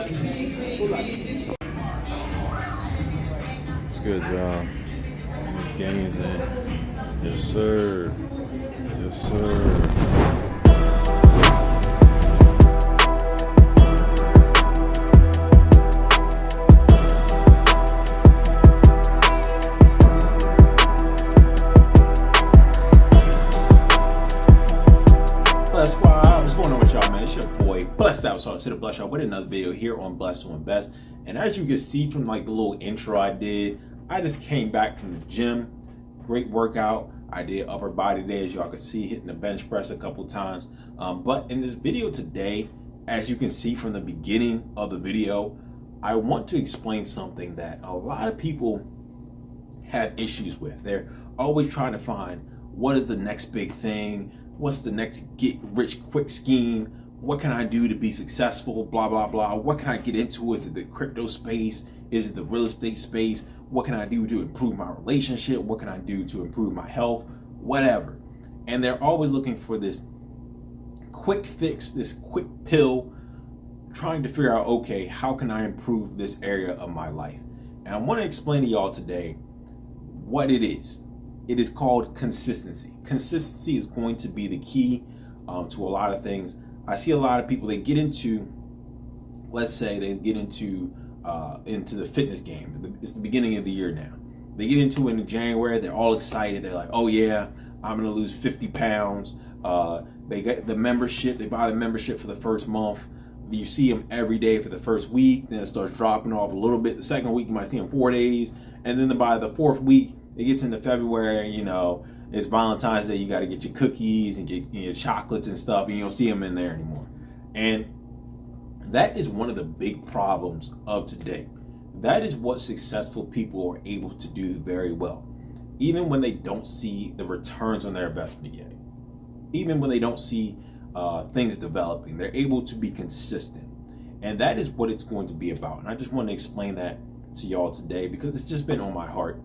It's good job. Gains in. Yes, sir. Yes, sir. What's going on with y'all, man? It's your boy, Blessed Applesauce, to the Bless y'all with another video here on Blessed Doing Best. And as you can see from like the little intro I did, I just came back from the gym. Great workout. I did upper body day, as y'all can see, hitting the bench press a couple times. But in this video today, as you can see from the beginning of the video, I want to explain something that a lot of people have issues with. They're always trying to find what is the next big thing. What's the next get rich quick scheme? What can I do to be successful? Blah, blah, blah. What can I get into? Is it the crypto space? Is it the real estate space? What can I do to improve my relationship? What can I do to improve my health? Whatever. And they're always looking for this quick fix, this quick pill, trying to figure out, okay, how can I improve this area of my life? And I want to explain to y'all today what it is. It is called consistency. Consistency is going to be the key to a lot of things. I see a lot of people, they get into, let's say they get into the fitness game. It's the beginning of the year now. They get into it in January. They're all excited. They're like, oh yeah, I'm going to lose 50 pounds. They get the membership. They buy the membership for the first month. You see them every day for the first week. Then it starts dropping off a little bit. The second week, you might see them 4 days. And then by the fourth week, it gets into February, you know, it's Valentine's Day. You got to get your cookies and get your chocolates and stuff, and you don't see them in there anymore. And that is one of the big problems of today. That is what successful people are able to do very well, even when they don't see the returns on their investment yet. Even when they don't see things developing, they're able to be consistent. And that is what it's going to be about. And I just want to explain that to y'all today because it's just been on my heart.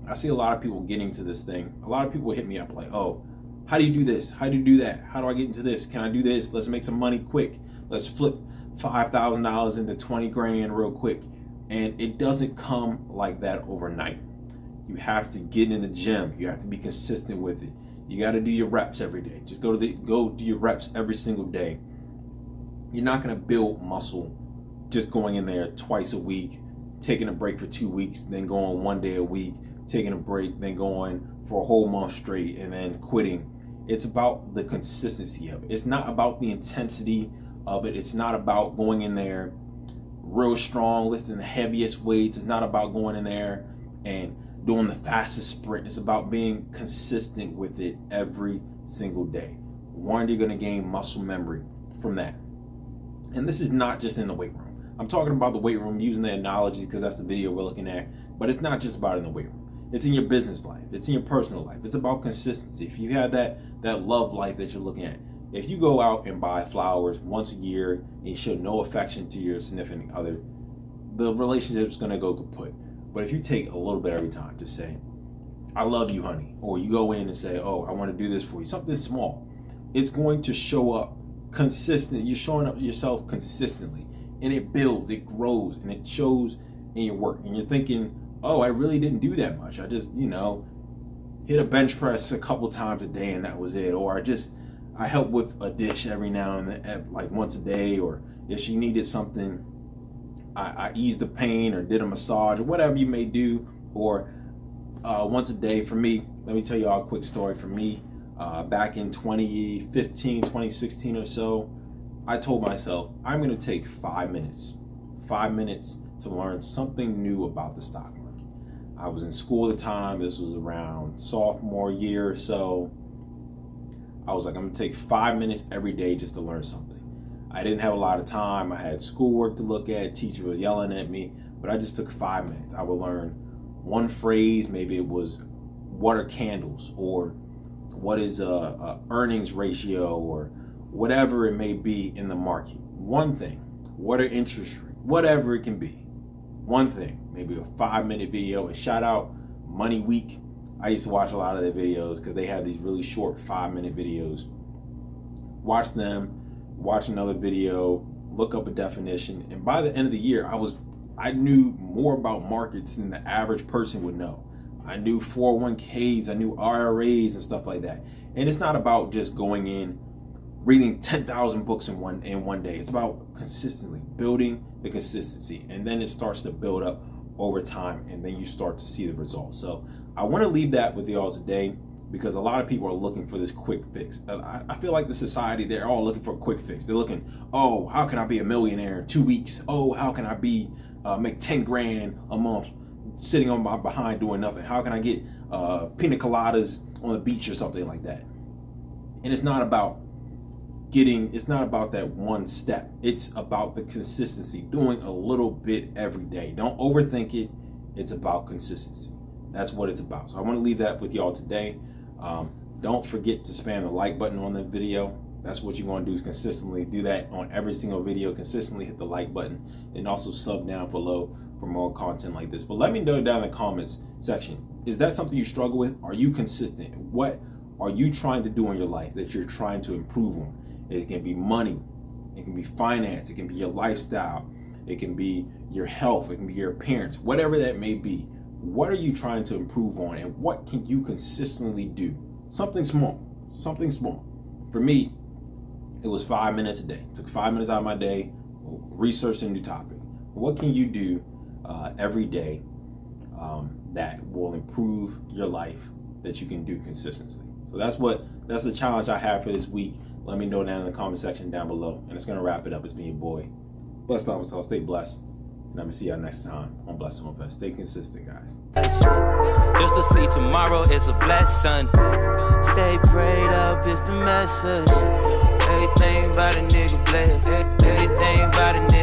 I see a lot of people getting to this thing. A lot of people hit me up like, oh, how do you do this? How do you do that? How do I get into this? Can I do this? Let's make some money quick. Let's flip $5,000 into 20 grand real quick. And it doesn't come like that overnight. You have to get in the gym. You have to be consistent with it. You got to do your reps every day. Just go do your reps every single day. You're not going to build muscle just going in there twice a week, taking a break for 2 weeks, then going 1 day a week, taking a break, then going for a whole month straight, and then quitting. It's about the consistency of it. It's not about the intensity of it. It's not about going in there real strong, lifting the heaviest weights. It's not about going in there and doing the fastest sprint. It's about being consistent with it every single day. One, you're going to gain muscle memory from that. And this is not just in the weight room. I'm talking about the weight room using the analogy because that's the video we're looking at. But it's not just about in the weight room. It's in your business life. It's in your personal life. It's about consistency. If you have that love life that you're looking at, if you go out and buy flowers once a year and you show no affection to your significant other, the relationship is going to go kaput. But if you take a little bit every time to say, I love you, honey, or you go in and say, oh, I want to do this for you, something small, it's going to show up consistent. You're showing up yourself consistently, and it builds, it grows, and it shows in your work. And you're thinking, oh, I really didn't do that much. I just, hit a bench press a couple times a day and that was it. Or I help with a dish every now and then, like once a day. Or if she needed something, I eased the pain or did a massage or whatever you may do. Or once a day for me, let me tell you all a quick story. For me, back in 2015, 2016 or so, I told myself, I'm going to take 5 minutes to learn something new about the stock market. I was in school at the time. This was around sophomore year or so. I was like, I'm gonna take 5 minutes every day just to learn something. I didn't have a lot of time. I had schoolwork to look at. Teacher was yelling at me, but I just took 5 minutes. I would learn one phrase. Maybe it was, what are candles? Or what is a earnings ratio? Or whatever it may be in the market. One thing. What are interest rates? Whatever it can be. One thing, maybe a 5-minute video. And shout out Money Week. I used to watch a lot of their videos because they have these really short 5-minute videos. Watch them, watch another video, look up a definition, and by the end of the year, I knew more about markets than the average person would know. I knew 401ks, I knew IRAs and stuff like that. And it's not about just going in, reading 10,000 books in one day. It's about consistently building the consistency, and then it starts to build up over time, and then you start to see the results. So I want to leave that with y'all today, because a lot of people are looking for this quick fix. I feel like the society, they're all looking for a quick fix. They're looking, oh, how can I be a millionaire in 2 weeks? Oh, how can I make 10 grand a month sitting on my behind doing nothing? How can I get pina coladas on the beach or something like that? And it's not about that one step. It's about the consistency, doing a little bit every day. Don't overthink it. It's about consistency. That's what it's about. So I want to leave that with y'all today. Don't forget to spam the like button on the video. That's what you want to do, is consistently do that on every single video. Consistently hit the like button, and also sub down below for more content like this. But let me know down in the comments section, is that something you struggle with? Are you consistent? What are you trying to do in your life that you're trying to improve on? It can be money, it can be finance, it can be your lifestyle, it can be your health, it can be your appearance, whatever that may be. What are you trying to improve on, and what can you consistently do? Something small, something small. For me, it was 5 minutes a day. It took 5 minutes out of my day, researched a new topic. What can you do every day that will improve your life, that you can do consistently? So that's the challenge I have for this week. Let me know down in the comment section down below. And it's going to wrap it up. It's been your boy, Blessed Applesauce. Stay blessed. And I'm going to see y'all next time on Blessed on Best. Stay consistent, guys. Just to see tomorrow is a blessing. Stay prayed up is the message. Everything about a nigga blessed. Everything about a nigga.